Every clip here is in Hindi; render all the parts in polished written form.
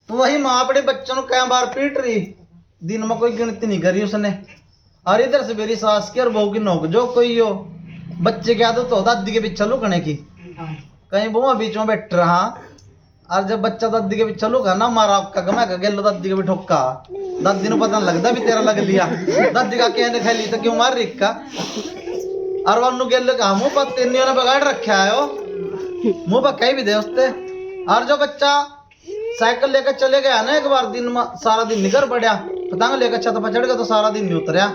तो वही माँ अपने बच्चों को कई बार पीट रही, दिन में कोई गिनती नहीं करी उसने। और इधर से मेरी सास की और बहू की नोक जो कोई हो, बच्चे की आदत हो दादी के पीछे लुकने की, कहीं वो बीच में बैठ रहा, और जब बच्चा दादी के पीछे लुका ना मारा आपका गमा का गेलो दादी के भी ठोका, दादी ने पता नहीं लगता भी तेरा लग लिया, दादी का कहने खाली तो क्यों मार रिक्का। और वनु गेल का मुंह पर तेनियों ने बिगाड़ रखा है, मुंह पर कहीं भी दे उसते। और जो बच्चा साइकिल लेकर चले गया ना एक बार, दिन में सारा दिन निकल पड़ा, पतंग लेकर छत पर चढ़ गया तो सारा दिन नहीं उतरया।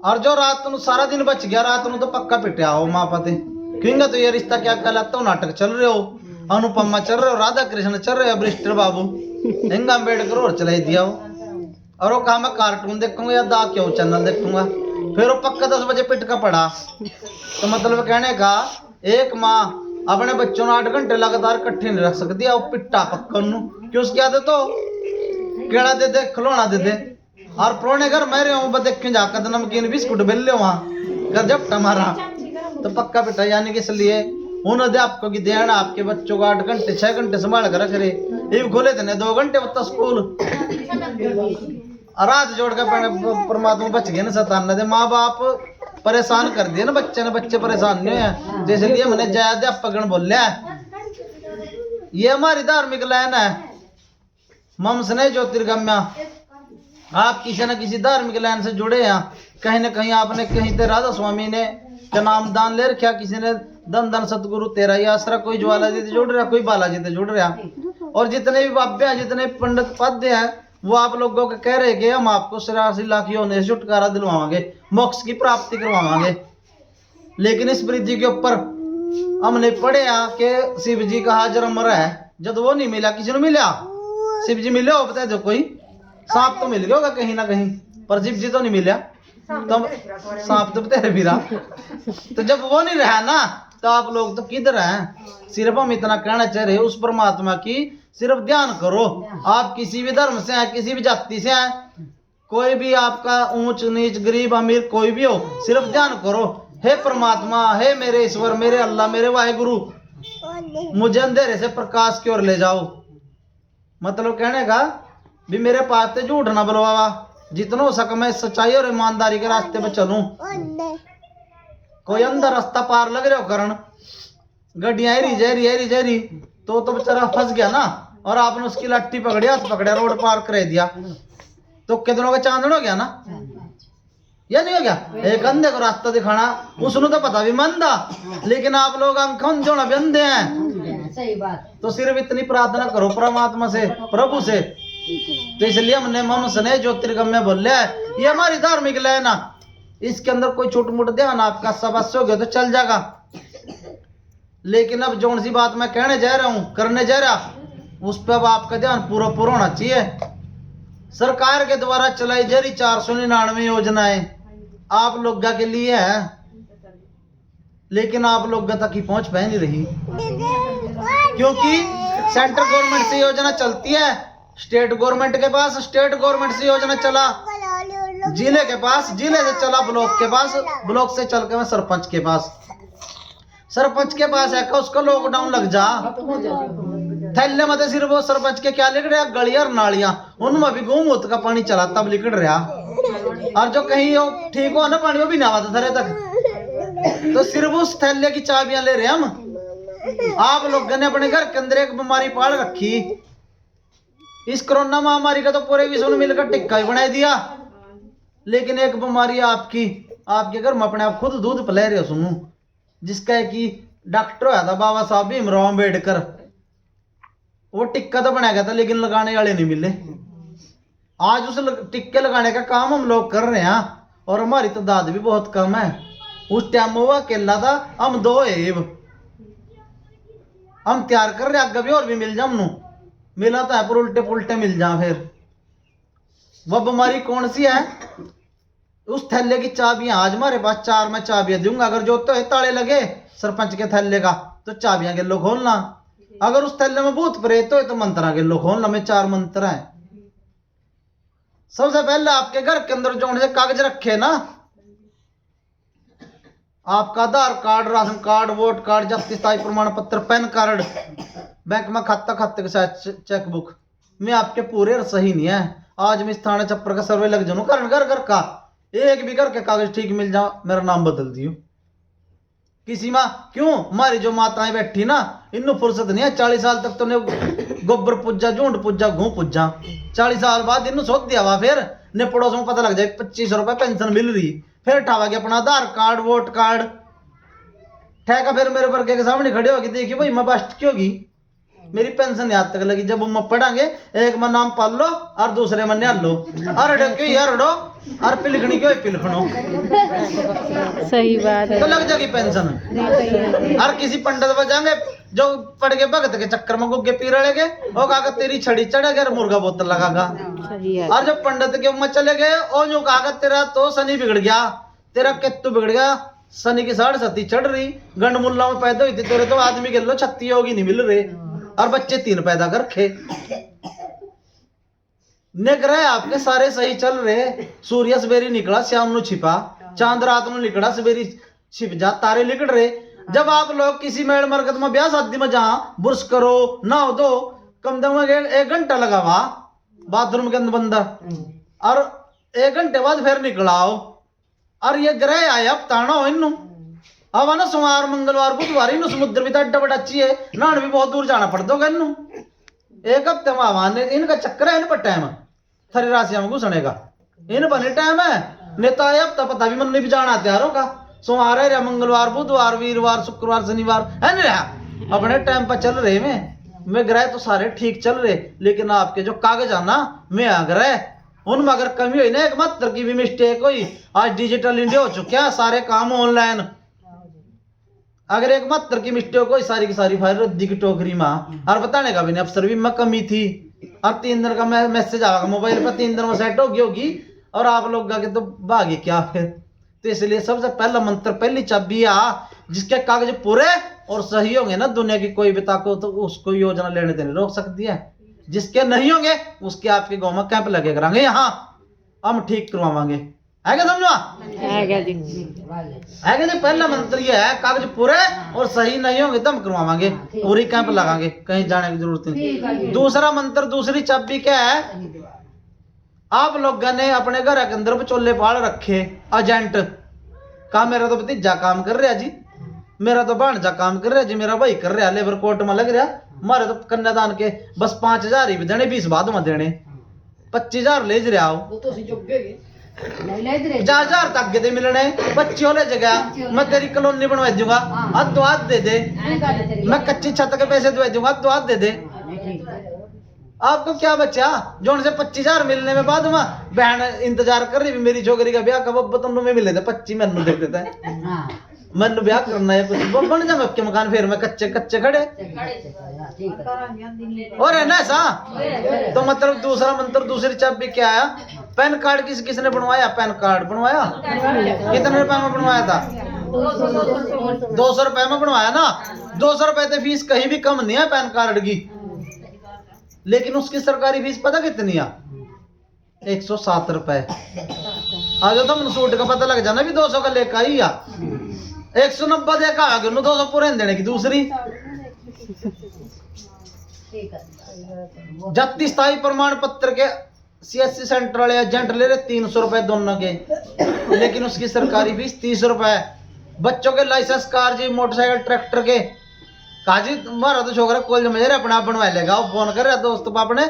और जो रात में सारा दिन बच गया, रात में तो पक्का पिटिया हो माँ पते, क्योंकि तो ये रिश्ता क्या कहलाता हो, नाटक चल रहे हो, अनुपमा चल रहे हो, राधा कृष्ण चल रहे हो, बरिस्टर बाबू हिंगा अम्बेडकर और चला दिया हो। और वो कहा मैं कार्टून देखूंगा या दा क्यों चैनल देखूंगा, फिर वो पक्का 10 बजे पिट का पड़ा। तो मतलब कहने का एक माँ अपने बच्चों ने 8 घंटे लगातार इकट्ठे नहीं रख सकती, और पिट्टा पक्का क्यों उसकी आदत तो केड़ा दे दे खिलौना दे दे। और पुराने घर मैं रहा हूँ देख के जाकर नमकीन बिस्कुट बेल ले वहां गजब टमारा तो पक्का पिटा। यानी कि इसलिए उन अध्यापकों की ध्यान आपके बच्चों को 8 घंटे 6 घंटे संभाल कर रख रहे, ये खोले थे 2 घंटे बता स्कूल रात जोड़ कर परमात्मा बच गए ना सतान दे। माँ बाप परेशान कर दिए ना बच्चे ने, बच्चे परेशान नहीं है, तो इसलिए मैंने जय अध्यापक बोलिया ये हमारी धार्मिक लाइन है, मम स्नेह ज्योतिर्गम्य। आप किसी न किसी धार्मिक लाइन से जुड़े हैं, कहीं ना कहीं आपने कहीं तो राधा स्वामी ने का नाम दान ले रखा, किसी ने धन धन सतगुरु तेरा ही आसरा, कोई ज्वाला जी से जुड़ रहा, कोई बालाजी से जुड़ रहा। और जितने भी बाब्य हैं, जितने पंडित पद्य हैं, वो आप लोगों को कह रहे कि हम आपको 83 लाख योनि से छुटकारा दिलवाएंगे, मोक्ष की प्राप्ति करवाएंगे। लेकिन इस पृथ्वी के ऊपर हमने पढ़े कि शिव जी का हाजर अमर है, जब वो नहीं मिला, किसी ने मिला शिव जी मिले हो बताए जो कोई सांप तो मिल गया होगा कहीं ना कहीं, पर शिव जी तो नहीं मिला, तो सांप तो तेरे भी रहा। तो जब वो नहीं रहा ना तो आप लोग तो किधर हैं। सिर्फ हम इतना कहना चाह रहे उस परमात्मा की सिर्फ ध्यान करो। आप किसी भी धर्म से हैं, किसी भी जाति से हैं, कोई भी आपका ऊंच नीच गरीब अमीर कोई भी हो, सिर्फ ध्यान करो, हे परमात्मा, हे मेरे ईश्वर, मेरे अल्लाह, मेरे वाहेगुरु, मुझे अंधेरे से प्रकाश की ओर ले जाओ। मतलब कहने का भी मेरे पास से झूठ ना बुलवावा, जितना हो सके मैं सच्चाई और ईमानदारी के रास्ते पे चलूं। कोई अंदर रास्ता पार लग रहे हो करण, गड्डियां एरी जहरी तो बेचारा फंस गया ना, और आपने उसकी लट्टी पकड़ी, हाथ पकड़ा, रोड पार कर दिया, तो कितनों का चांदन हो गया ना, या नहीं हो गया। एक अंधे को रास्ता दिखाना, उसने तो पता भी मंदा, लेकिन आप लोग अंखों जो भी अंधे हैं। सही बात। तो सिर्फ इतनी प्रार्थना करो परमात्मा से, प्रभु से। तो इसलिए हमने मम स्नेह ज्योतिर्गम्य बोले, ये हमारी धार्मिक लाइन, इसके अंदर कोई छोट मोट ध्यान आपका सवस्य हो गया तो चल जाएगा। लेकिन अब जो सी बात मैं कहने जा रहा हूँ, करने जा रहा, उस पर अब आपका ध्यान पूरा होना चाहिए। सरकार के द्वारा चलाई जा रही 499 योजनाएं आप लोग के लिए है, लेकिन आप लोग तक ही पहुंच पा नहीं रही, क्योंकि सेंट्रल गवर्नमेंट से योजना चलती है, स्टेट गवर्नमेंट के पास स्टेट गवर्नमेंट से योजना चला, जिले के पास जिले से चला, ब्लॉक के पास, ब्लॉक से चल के मैं सरपंच के पास, सरपंच के पास है कि उसका लॉकडाउन लग जा, थैले में तो सिर्फ वो सरपंच के क्या लिख रहा, गलियां और नालियां, उनमें भी गौमूत्र का पानी चला तब लिख रहा, और जो कहीं वो ठीक हो ना पानी वो भी ना आता थरे तक। तो सिर्फ उस थैले की चाबियां ले रहे हम। आप लोगों ने अपने घर के अंदर एक बीमारी पाल रखी, इस कोरोना महामारी का तो पूरे विश्व ने मिलकर टिक्का ही बना दिया, लेकिन एक बीमारी आपकी आपके घर में अपने आप खुद दूध पिला रहे हो सुनू, जिसका कि डॉक्टर होया था बाबा साहब भीमराव अम्बेडकर, वो टिक्का तो बनाया गया था लेकिन लगाने वाले नहीं मिले। आज उस टिक्के लगाने का काम हम लोग कर रहे हैं, और हमारी तादाद भी बहुत कम है। उस टाइम वो अकेला था, हम 2 एव हम तैयार कर रहे, आगे भी और भी मिल जा, हमनू मिला था पर उल्टे पुल्टे मिल जा। फिर वह बीमारी कौन सी है, उस थैले की चाबियां आज हमारे पास 4 मैं चाबियां दूंगा, अगर जो तो है ताले लगे सरपंच के थैले का तो चाबियां के लो खोलना, अगर उस थैले में भूत प्रेत हो तो मंत्रा के लो खोलना, में 4 मंत्र हैं। सबसे पहले आपके घर के अंदर जो से कागज रखे ना, आपका Aadhaar card, ration card, vote card, जाति स्थायी प्रमाण पत्र, पैन कार्ड, बैंक में खाता, खाते के साथ चेकबुक में आपके पूरे सही नहीं है। आज मैं इस थाने छप्पर का सर्वे लग जाऊँ, कारण घर घर का एक भी घर के कागज ठीक मिल जाओ, मेरा नाम बदल दियो किसी माँ। क्यों? हमारी जो माताएं बैठी ना, इन्हों फुर्सत नहीं है। 40 साल तक तो ने गोबर पुज्जा, झूंड पुज्जा, घू पुज्जा, 40 साल बाद इन्हों सोच दिया हुआ, फिर ने पड़ोसों को पता लग जाए 2500 रुपए पेंशन मिल रही, फिर उठावा गया अपना आधार कार्ड, वोट कार्ड ठेका, फिर मेरे वर्ग के सामने खड़े होगी, देखिए भाई मैं बस्ट क्यों की मेरी पेंशन याद तक लगी। जब हम पढ़ांगे, एक में नाम पाल लो और दूसरे में न्याल लो, अरडो क्यों अरडो और पिलखनी क्यों पिलखनो, सही बात है, तो लग जाएगी पेंशन। और किसी पंडित पर जाएंगे जो पड़ के भगत के चक्कर में गुग्गे पी रहे वो कहा तेरी छड़ी चढ़ेगा और मुर्गा बोतल लगागा। और जब पंडित के उम्र चले गए और जो कहा तेरा तो शनि बिगड़ गया, तेरा केतु बिगड़ गया, शनि की 7.5 चढ़ रही, गंड मुल्ला में पैदा हुई थी, तेरे तो आदमी के लो 36 होगी नहीं मिल रहे, और बच्चे 3 पैदा कर रखे। ग्रह आपके सारे सही चल रहे, सूर्य सवेरे निकला शाम नु छिपा, चांद रात नु निकला सवेरे छिप जा, तारे लिकड़ रहे। जब आप लोग किसी मेल मरकत में ब्याह शादी में जहां बुर्श करो, नहाओ दो, कम दम 1 घंटा लगा हुआ बाथरूम के अंदर बंदा, और 1 घंटे बाद फिर निकलाओ, और ये ग्रह आया ताना हो इन्नू अब ना सोमवार मंगलवार बुधवार इन समुद्र भी तो अड्डा बड़ा अच्छी है, नहाने भी बहुत दूर जाना पड़ता होगा इन्नू। 1 हफ्ते में आवान इनका चक्कर है, इन पर टाइम थरी राशिया में घुसने का इन बने टाइम है, नेता है हफ्ता पता भी मन नहीं भी जाना तैयार होगा, सोमवार है मंगलवार बुधवार वीरवार शुक्रवार शनिवार है ना, अपने टाइम पर चल रहे में ग्रह तो सारे ठीक चल रहे, लेकिन आपके जो कागज आना में आ ग्रह उनमें अगर कमी हुई ना, एक मात्र की भी मिस्टेक हुई, आज डिजिटल इंडिया हो चुका है, सारे काम ऑनलाइन, अगर एक मात्र की मिस्टेक हुई सारी की सारी फाइल रद्दी की टोकरी में, और बताने का भी नहीं अफसर भी में कमी थी, और 3 दिन का मैसेज आएगा मोबाइल पर, 3 दिन में सेट होगी और आप लोग के तो भागे क्या फिर। तो इसलिए सबसे पहला मंत्र, पहली चाबी जिसके कागज पूरे और सही होंगे ना, दुनिया की कोई भी ताकत तो उसको योजना लेने देने रोक सकती है, जिसके नहीं होंगे उसके आपके गांव में कैंप लगे करांगे, यहाँ हम ठीक करवाएंगे। है क्या समझो? है जी पहला मंत्र ये है, कागज पूरे और सही नहीं होंगे तो हम करवाएंगे, पूरी कैंप लगाएंगे, कहीं जाने की जरूरत नहीं। दूसरा मंत्र, दूसरी चाबी क्या है, आप लोगों ने अपने घर के अंदर बचोले पाल रखे, एजेंट कहा मेरा तो भतीजा काम कर रहा जी, मेरा तो भांजा काम कर रहा जी, मेरा भाई कर रहा, लेबर कोर्ट में लग रहा, हमारे तो कन्यादान के बस 5,000 ही देने, 20 बाद में देने, 25,000 ले रहा हो, 50,000 तक दे मिलने, बच्चियों ले जगह मैं तेरी कॉलोनी बनवा दूंगा, अद्ध आध दे दे, मैं कच्ची छत के पैसे दे दूंगा, अद्ध आध दे दे। आपको क्या बच्चा जो से 25,000 मिलने में बाद में बहन इंतजार कर रही, मेरी छोकरी का ब्याह कब तुम में मिले थे, 25 मैनू दे देता है, मैनू ब्याह करना है कुछ बन जाए आपके मकान, फिर मैं कच्चे कच्चे खड़े और है ना ऐसा। तो मतलब दूसरा मंत्र, दूसरी चाबी क्या है, पैन कार्ड किसने बनवाया, पैन कार्ड बनवाया, कितने रुपए में बनवाया था, 200 रुपए में बनवाया ना, 200 रुपए तो फीस कहीं भी कम नहीं है पैन कार्ड की, लेकिन उसकी सरकारी फीस पता कितनी है, 107 रुपए। आज तो सूट का पता लग जाना भी 200 का लेकर आई या 190 देखा आ गया, 200 पूरे देने की। दूसरी जाति स्थायी प्रमाण पत्र के CSC सेंटर वाले एजेंट ले रहे 300 रुपए दोनों के, लेकिन उसकी सरकारी फीस 30 रुपए। बच्चों के लाइसेंस कार जी, मोटरसाइकिल, ट्रैक्टर के काजी मारा तो छोकरा कॉलेज में अपने आप बनवा लेगा, फोन कर रहा दोस्त पाप ने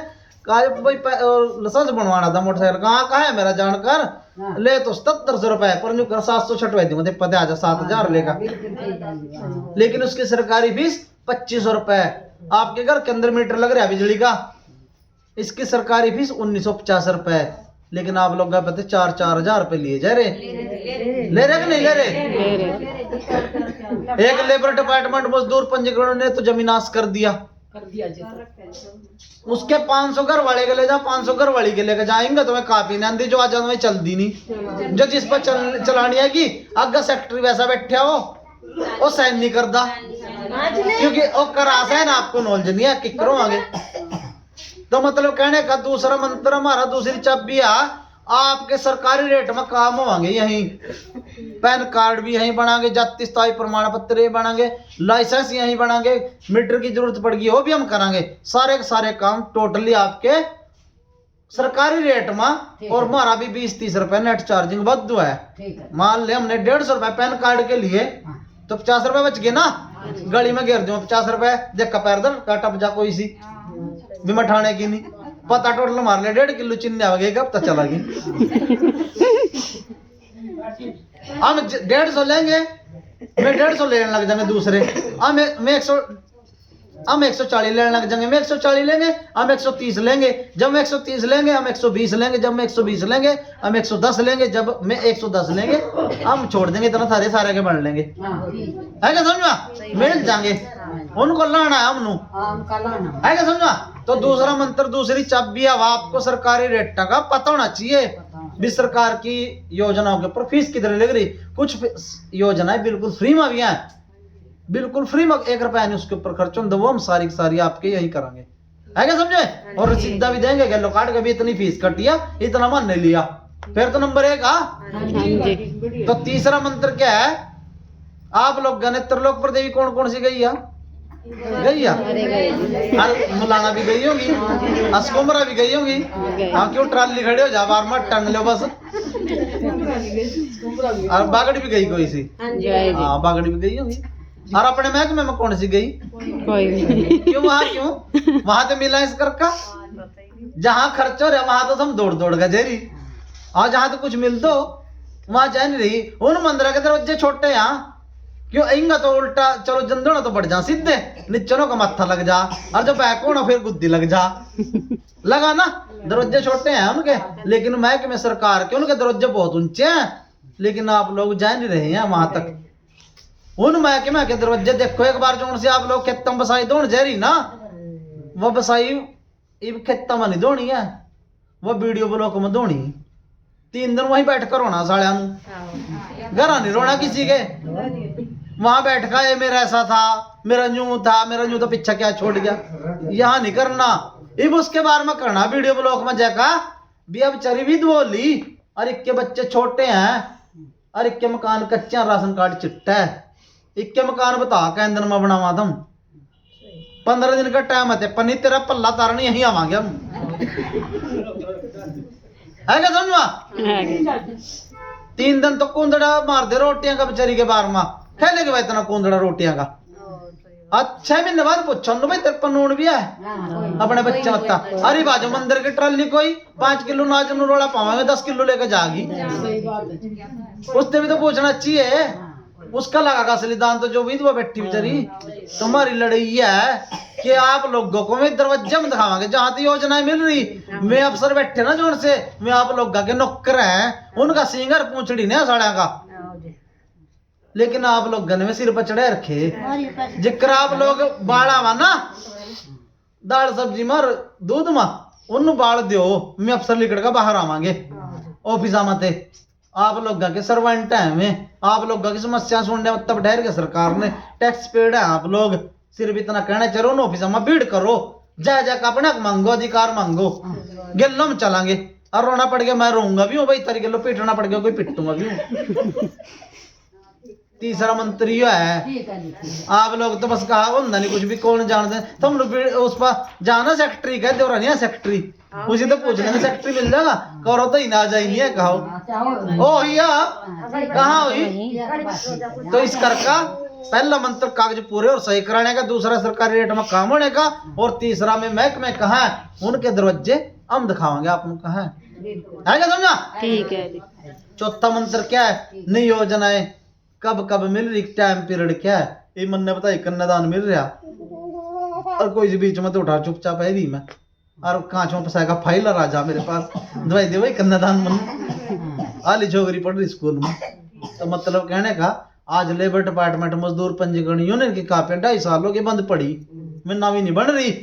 कहा भाई लाइसेंस बनवाना था मोटरसाइकिल, कहाँ है मेरा जानकर, ले तो 7700 रुपए पर न्यू कर 700 छटवा दूंगा, पता आ जा 7,000 लेगा, लेकिन उसकी सरकारी फीस 2500 रुपए। आपके घर के अंदर मीटर लग रहा है बिजली का, इसकी सरकारी फीस 1950 रुपए, लेकिन आप लोग पता 4,000 रुपए लिए जा रहे, ले रहे कि नहीं ले रहे। एक लेबर डिपार्टमेंट मजदूर पंजीकरण ने तो जमीनास कर दिया उसके 500 घर वाले के ले जा, 500 घर वाली के लेकर जाएंगे तो मैं काफी नहीं आंदी, जो आज में चलती नहीं, जो जिस पर चलानी है कि अगर सेक्रेटरी वैसा बैठा हो वो साइन नहीं करता, क्योंकि वो करास है ना, आपको नॉलेज नहीं है कि करो आगे। तो मतलब कहने का दूसरा मंत्र हमारा, दूसरी चाबी है, आपके सरकारी रेट में काम होंगे यहीं, पैन कार्ड भी यहीं बनाएंगे, जाति स्थायी प्रमाण पत्र ये बनाएंगे, लाइसेंस यहीं बनाएंगे, मीटर की जरूरत पड़ेगी वो भी हम करांगे। सारे के सारे काम टोटली आपके सरकारी रेट में, और हमारा भी 20-30 रुपए नेट चार्जिंग बद्ध है। मान ले हमने 150 रुपए पैन कार्ड के लिए, तो 50 रुपए बच गए ना, गली में गिर दो 50 रुपए, देख का पैर दर का टप जा कोई सी भी मठाने की नहीं पता, टोटल मार ले 1.5 किलो चिन्ह आ गई, कब तक चला गई। हम 150 लेंगे, मैं 150 लेने लग जाएंगे दूसरे, हम 140 लेने लग जाएंगे, मैं 140 लेंगे, हम 130 लेंगे, जब हम 130 लेंगे हम 120 लेंगे, जब हम 120 लेंगे हम 110 लेंगे, जब मैं 110 लेंगे हम छोड़ देंगे, इतना सारे के बढ़ लेंगे, है क्या समझा, मिल जाएंगे, उनको लाना है हमनु, है क्या समझा। तो दूसरा मंत्र, दूसरी चाबी अब आपको सरकारी रेट का पता होना चाहिए। भी सरकार की योजनाओं के ऊपर फीस कितनी लग रही, कुछ योजनाएं बिल्कुल फ्री में भी हैं, बिल्कुल फ्री में 1 रुपया नहीं उसके ऊपर खर्च होता, वो हम सारी की सारी आपके यही करांगे, है क्या समझे। और रसीदा भी देंगे, गैलो कार्ड का भी इतनी फीस कटिया, इतना मन नहीं लिया, फिर तो नंबर 1 तो तीसरा मंत्र क्या है, आप लोग गणित त्रिलोक पर देवी कौन कौन सी गई है, मुलाना भी गई होगी, अस्कुमरा भी गई होगी, हाँ क्यों ट्राली खड़े हो जा बार मत टंग लो बस, और बागड़ी भी गई कोई सी, हाँ बागड़ी भी गई होगी, और अपने महकमे में कौन सी गई, क्यों वहां तो मिला इस कर का, जहाँ खर्च हो रहा वहां तो हम दौड़ दौड़ का जेरी, और जहाँ तो कुछ मिल दो वहां जा नहीं रही। उन मंदिर के दरवाजे छोटे यहाँ क्यों इंगा तो उल्टा, चलो जंदोना तो बढ़ जा सीधे, निचनों का मत्था लग जा, और जब बैक होना फिर गुद्दी लग जा, लगा ना, दरवाजे छोटे हैं उनके, लेकिन महकमे सरकार के उनके दरवाजे बहुत ऊंचे हैं, लेकिन आप लोग जा नहीं रहे हैं वहां तक। उन महकमे के दरवाजे देखो एक बार, जो से आप लोग खेतम बसाई दौड़ जहरी ना, वो बसाई इब खेतम नहीं दौड़ी है, वो वीडियो ब्लॉक में दौड़ी, 3 दिन वहीं बैठ कर रोना साड़िया, घर नहीं रोना किसी के, वहां बैठ का ये मेरा ऐसा था, मेरा यूं था, मेरा यूं तो पीछा क्या छोड़ गया, यहाँ नहीं करना, इब उसके बारे में करना वीडियो ब्लॉक में जाकर भी। अब चरी भी बोली, और इक्के बच्चे छोटे हैं, और इक्के मकान कच्चे, राशन कार्ड चिट्टा है, इक्के मकान बता के इंधन में बनावा तुम, 15 दिन का टाइम है, पनी तेरा पल्ला तारने यही आवांगे हम, है क्या समझवा। 3 दिन तो कूंदड़ा मार दे रोटियां का बेचारी के बार में, खेले के भाई इतना कूंदड़ा रोटियां का, 6 महीने बाद पूछो भाई तेरे पर नून भी है अपने बच्चे मत्ता, अरे बाजू मंदिर की ट्राली कोई 5 किलो नाच रोड़ा पावांगे, 10 किलो लेकर जागी, उससे भी तो पूछना चाहिए, उसका लगा असली दान तो जो विधवा बैठी बेचारी। तुम्हारी लड़ाई है कि आप लोगों को मैं दरवाजे में दिखावांगे, जहां तो योजनाएं मिल रही, मैं अफसर बैठे ना जोन से, मैं आप लोग के नौकर हैं, उनका सिंगर पूछड़ी नहीं साड़ा का, लेकिन आप लोग गन में सिर पर चढ़े रखे, जिक्र आप लोग बाड़ा वा ना दाल सब्जी मार दूध मा उन बाड़ दो, मैं अफसर लिखड़ का बाहर आवांगे ऑफिस आते, आप लोग के सर्वेंट है, में आप लोग की समस्या सुनने में तब ठहर के सरकार ने टैक्स पेड है, आप लोग सिर्फ इतना कहना चलो न ऑफिस में भीड़ करो, जा जाकर अपना मांगो, अधिकार मांगो, गेलो में चलांगे, और रोना पड़ गया मैं रोऊंगा भी हूँ भाई, तारी गेलो पीटना पड़ गया कोई पिटूंगा भी हूँ। तीसरा मंत्री है, आप लोग तो बस कहा होंगे नहीं कुछ भी, कौन जानते तुम लोग उस पर जाना सेक्रेटरी कहते हो रहा सेक्रेटरी, उसी तो पूछ लेंगे सेक्रेटरी मिल जाएगा, करो तो ही ना जाएंगे है, कहो ओ भैया कहाँ हुई। तो इस कर का पहला मंत्र कागज पूरे और सही कराने का, दूसरा सरकारी रेट में काम होने का, और तीसरा में महकमे कहा है उनके दरवाजे हम दिखावांगे आप लोग कहा है क्या समझा, ठीक है। चौथा मंत्र क्या है, नई योजनाएं कब कब मिल रही, टाइम पीरियड क्या है, ये मन ने बताई कन्यादान मिल रहा, और कोई बीच में तो उठा चुपचाप है मैं, और कांचों पसाएगा फाइल राजा मेरे पास दवाई दे भाई कन्यादान मन, आली छोकरी पढ़ रही स्कूल में। तो मतलब कहने का आज लेबर डिपार्टमेंट मजदूर पंजीकरण यूनियन की कापियां 2.5 साल हो गए बंद पड़ी, मैं नवी नहीं बन रही,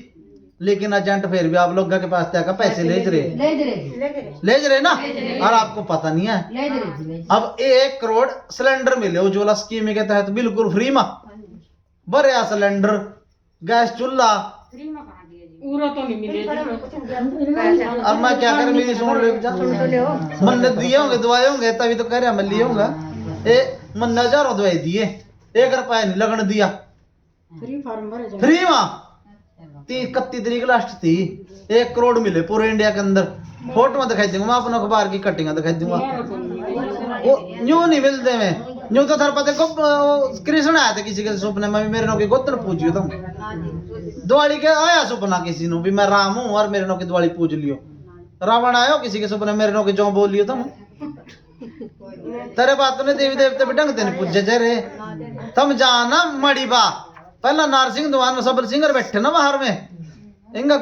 लेकिन एजेंट फिर भी आप लोग के पास तक पैसे ले रहे ना, और आपको पता नहीं है। अब 1 करोड़ सिलेंडर मिले उज्ज्वला स्कीम के तहत बिल्कुल फ्री में, बड़े सिलेंडर गैस चूल्हा तो नहीं मिले, अब मैं क्या करूं, मेरी सुन लो मन दिए होंगे दवाए होंगे तभी तो कह रहा मैं लिए होंगे, ए मन हजारों दवाई दिए, 1 रुपया नहीं लगन दिया, फ्री वहां 31 लास्ट थी, 1 करोड़ मिले पूरे इंडिया के अंदर। फोटो में दिखाई दूंगा मैं, अपना अखबार की कटिंग दिखाई दूंगा। वो यूं नहीं मिलते में, यूं तो थर पते को कृष्ण आया था किसी के सपने में, मेरे नो की गोत्र पूछियो तुम दिवाली के आया सपना किसी नो भी मैं राम हूं और मेरे नो की दिवाली पूज लियो। रावण आयो किसी के सपने मेरे नो के जो बोल लियो तुम, तेरे बात ने देवी देवते भी ढंग से नहीं पूजे जे रे। तुम जाना मड़ी बा पहला नारसिंह दुआन सबल सिंगर बैठे ना बाहर में, इंगा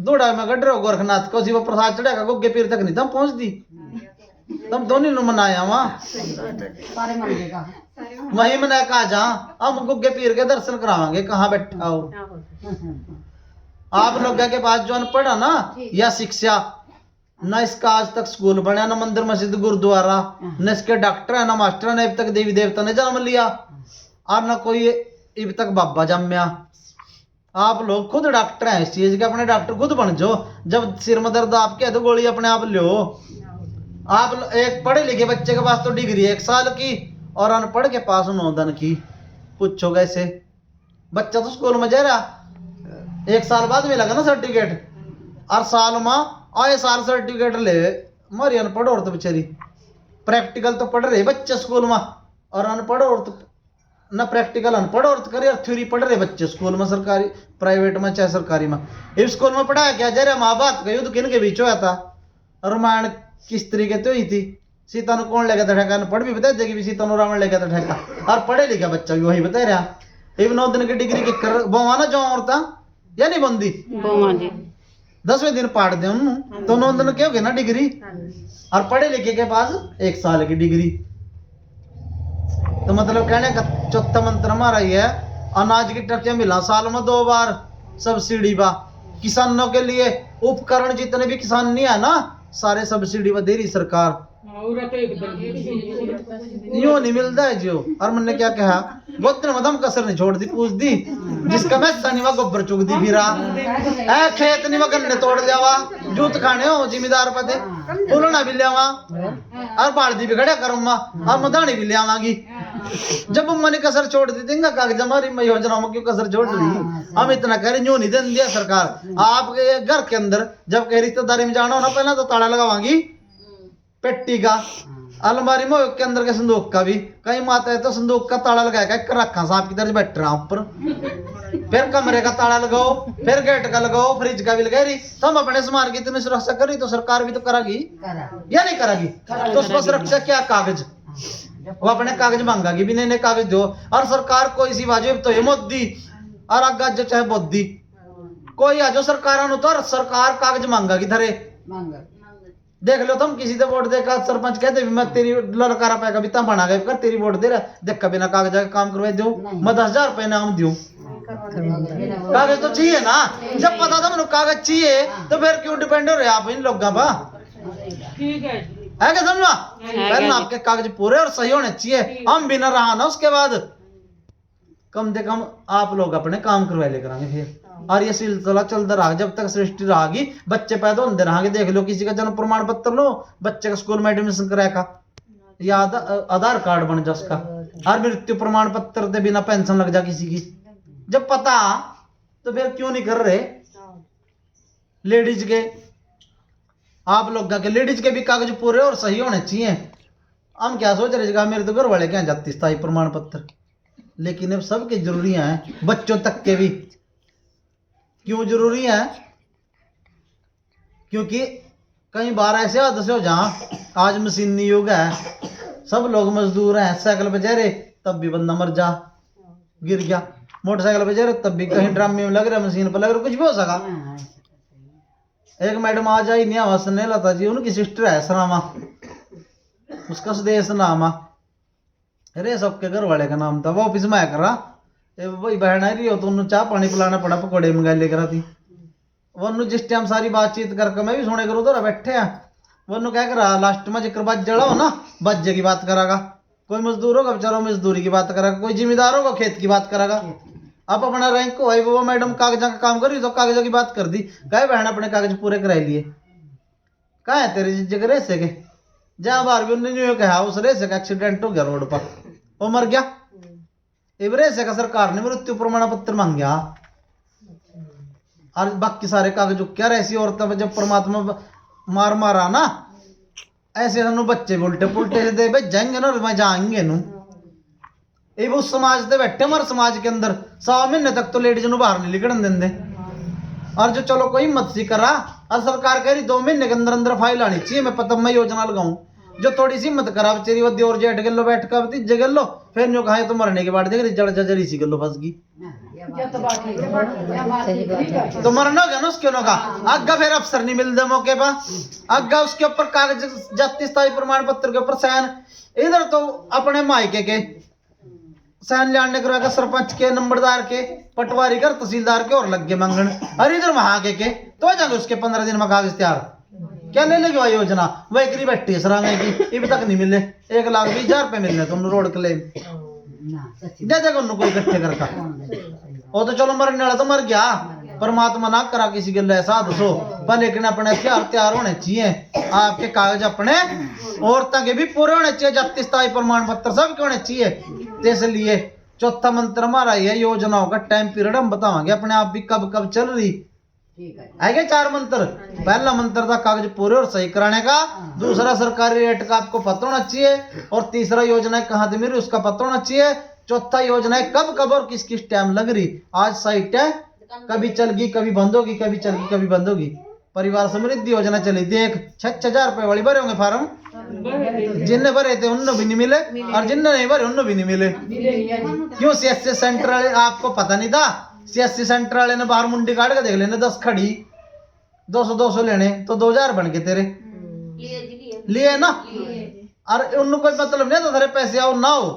दौड़ा में गड्ढे गोरखनाथ को शिव प्रसाद चढ़ेगा गुग्गे पीर तक नहीं तुम पहुंच दी, तुम दोनों नु मनाया वहां वही मना कहा जा हम गुग्गे पीर के दर्शन करावांगे, कहाँ बैठा हो आप लोग के पास जो अनपढ़ ना या शिक्षा न इसका आज तक स्कूल बना, ना मंदिर मस्जिद गुरुद्वारा, न इसके डॉक्टर है ना मास्टर है, न अब तक देवी देवता ने जन्म लिया और न कोई अब तक बाबा जम्या। आप लोग खुद डॉक्टर हैं इस चीज के, अपने डॉक्टर खुद बन जाओ। जब सिर में दर्द आपके है तो गोली अपने आप लो। आप एक पढ़े लिखे बच्चे के पास तो डिग्री 1 साल की और अनपढ़ के पास 9 दिन की, पूछो कैसे? बच्चा तो स्कूल में जा रहा 1 साल बाद मिलेगा ना सर्टिफिकेट, और साल में आए साल सर्टिफिकेट ले मारी अनपढ़ औरत बेचारी। प्रैक्टिकल तो पढ़ रहे बच्चे स्कूल में, और अनपढ़ औरत ना प्रैक्टिकल अनपढ़ औरत करे और थ्योरी पढ़ रहे बच्चे स्कूल में, सरकारी प्राइवेट में चाहे सरकारी में। इस स्कूल में पढ़ाया क्या जा रहा? महाभारत का युद्ध किन के बीच हुआ था, रामायण किस तरीके तो ही थी, सीता ने कौन लेगा था ठेका, अनपढ़ भी बता देगी सीता ने रावण लेगा था ठेका, और पढ़े लिखा बच्चा भी वही बता रहा। इब 9 दिन की डिग्री के कर बवाना जो औरता या नहीं बंदी 10वें दिन पाट दे उन्होंने तो 9 दिन के हो गए ना डिग्री, और पढ़े लिखे के पास 1 साल की डिग्री। तो मतलब कहने का चौथा मंत्र हमारा ये है, अनाज की टर्कियां मिला साल में 2 बार सब्सिडी बा। किसानों के लिए उपकरण जितने भी किसान नहीं है ना, सारे सब्सिडी में दे रही सरकार, यूं नहीं मिलता है जो। और मैंने क्या कहा, गोत्र मदम कसर नहीं छोड़ दी, पूछ दी जिसका मैं सनीवा गोबर चुग दी फिरा ऐ खेत नहीं मैं गन्ने तोड़ लियावा, जूत खाने हो जिम्मेदार पते बोलना भी लियावा और बाल्टी भी खड़ा करूंगा और मदानी भी लियावांगी। जब मैंने कसर छोड़ दी देंगे कागज हमारी मैं योजना में क्यों कसर छोड़ दी, हम इतना करें यूं नहीं देन दिया सरकार। आपके घर के अंदर जब कहीं रिश्तेदारी में जाना हो ना, पहले तो ताला लगावांगी पेट्टी का, अलमारी में के अंदर के संदूक का भी, कहीं माता है तो संदूक का ताला लगाएगा कर रखा सांप की तरह बैठ रहा ऊपर, फिर कमरे का ताला लगाओ, फिर गेट का लगाओ, फ्रिज का भी लगा रही। तो हम अपने सामान की इतनी सुरक्षा करी तो सरकार भी तो करागी या नहीं करागी? तो उसको सुरक्षा क्या कागज, वो अपने कागज मांगागी भी नहीं कागज दो। और सरकार कोई सी वाजिब तो ये मोदी और आगा जो चाहे मोदी कोई आ जो सरकार तो सरकार कागज मांगागी धरे। देख लो तुम किसी से वोट देकर सरपंच कहते भी मैं तेरी लड़कारा पाएगा भी बना गए कर तेरी वोट दे रहा देख कभी ना कागज का काम करवा दो, मैं 10,000 रुपए नाम दूं। कागज तो चाहिए ना, जब पता था मैंने कागज चाहिए तो फिर क्यों डिपेंड हो रहे आप इन लोगों पर? ठीक है क्या समझा? पहले आपके कागज पूरे और सही होने चाहिए, हम भी ना रहा ना उसके बाद कम से कम आप लोग अपने काम करवा ले करांगे फिर। और ये सिलसिला चलता रहा जब तक सृष्टि रहेगी, बच्चे पैदा होते रहेंगे। देख लो किसी का जन्म प्रमाण पत्र लो, बच्चे का स्कूल में एडमिशन कराएगा या आधार कार्ड बन जा उसका, और मृत्यु प्रमाण पत्र से बिना पेंशन लग जा किसी की। जब पता तो फिर क्यों नहीं कर रहे? लेडीज के आप लोग के लेडीज के भी कागज पूरे और सही होने चाहिए। हम क्या सोच रहे मेरे तो घर वाले क्या जाती स्थायी प्रमाण पत्र, लेकिन अब सबके जरूरी हैं, बच्चों तक के भी। क्यों जरूरी है? क्योंकि कई बार ऐसे हादसे हो जहां आज मशीनी युग है, सब लोग मजदूर हैं, साइकिल पे जा रहे तब भी बंदा मर जा गिर गया, मोटरसाइकिल पे जा रहे तब भी कहीं ड्रामे में लग रहा, मशीन पर लग रहा, कुछ भी हो सका। एक मैडम आज आई नहीं आवाज सुनने लता जी, उनकी सिस्टर है सरामा, उसका सुदेश नाम है, अरे सबके घर वाले का नाम था। वो ऑफिस में आया करा वही बहन आ रही हो तो उन्होंने चाह पानी पिलाना पड़ा, पकौड़े मंगा लेकर आती। वो जिस टाइम सारी बातचीत करके मैं भी सुने करूँ तो बैठे हैं, वो क्या करा लास्ट में जिक्र बात जड़ा हो ना बज्जे की बात करागा, कोई मजदूर होगा बेचारा मजदूरी की बात करागा, कोई जिम्मेदार होगा खेत की बात करागा। आप अपना रैंक को भाई वो मैडम कागजा का काम कर रही तो कागजों की बात कर दी, कहे बहन अपने कागज पूरे कराई लिए, कहा है तेरी जगह से के जहाँ बार भी उन्होंने यूं कहा उस रेसे का एक्सीडेंट हो गया रोड पर, वो मर गया। इब रेसे का सरकार ने मृत्यु प्रमाण पत्र मांग गया और बाकी सारे कागज क्या ऐसी औरतें जब परमात्मा मार मारा ना ऐसे सानू बच्चे उल्टे पुल्टे से दे भेजेंगे ना मैं जाएंगे नू। ये उस समाज से बैठे हमारे समाज के अंदर 100 महीने तक तो लेडीज बाहर नहीं निकलने देंगे। और जो चलो कोई मत सी करा और सरकार कह रही 2 महीने के अंदर अंदर फाइल आनी चाहिए, मैं पता मैं योजना लगाऊं। जो थोड़ी सी मत करा बेचारी वो और जेठ गलो बैठ कर तीजे गलो फिर न्यू कहा तो मरने के बाद देख रही जड़ जड़ी सी गलो फंस गई तो मरना हो गया ना उसके का आगा फिर अफसर नहीं मिलते मौके पर आगा उसके ऊपर कागज जाति स्थायी प्रमाण पत्र के ऊपर साइन। इधर तो अपने मायके के साइन लाने करवा सरपंच के नंबरदार के पटवारी कर तहसीलदार के और लग गए मंगन। अरे इधर वहां के तो जाएंगे उसके 15 दिन में कागज तैयार क्या ले लेगी वह योजना वह करी बैठी है सरांगे की अब तक नहीं मिले 1,20,000 रुपए मिलने तुम रोड क्लेम दे देगा उन्होंने कोई इकट्ठे करता वो तो चलो मरने वाला तो मर गया परमात्मा ना करा किसी के लिए ऐसा दसो पर लेकिन अपने हथियार तैयार होने चाहिए आपके कागज अपने औरतों के भी पूरे होने चाहिए जाति स्थायी प्रमाण पत्र सबके होने चाहिए। इसलिए चौथा मंत्र हमारा ये योजनाओं का टाइम पीरियड हम बतावांगे अपने आप भी कब कब चल रही है। 4 मंत्र पहला मंत्र था कागज पूरे और सही कराने का, दूसरा सरकारी रेट का आपको पता होना चाहिए और तीसरा योजना कहाँ से मिल रही उसका पता होना चाहिए, चौथा योजना है कब कब और किस किस टाइम लग रही। आज साइट है कभी चल गई कभी बंद होगी कभी चल गई कभी बंद होगी। परिवार समृद्धि योजना चली देख 6,000 रुपए वाली भरे होंगे फार्म जिनने भरे थे उन्होंने भी नहीं मिले और जिनने नहीं भरे उन्होंने भी नहीं मिले। क्यों CSC सेंटर वाले आपको पता नहीं था CSC सेंटर वाले ने बाहर मुंडी काट के देख लेने 10 खड़ी 200 लेने तो 2,000 बन के तेरे लिए ना और उन्होंने कोई मतलब नहीं था तेरे पैसे आओ ना हो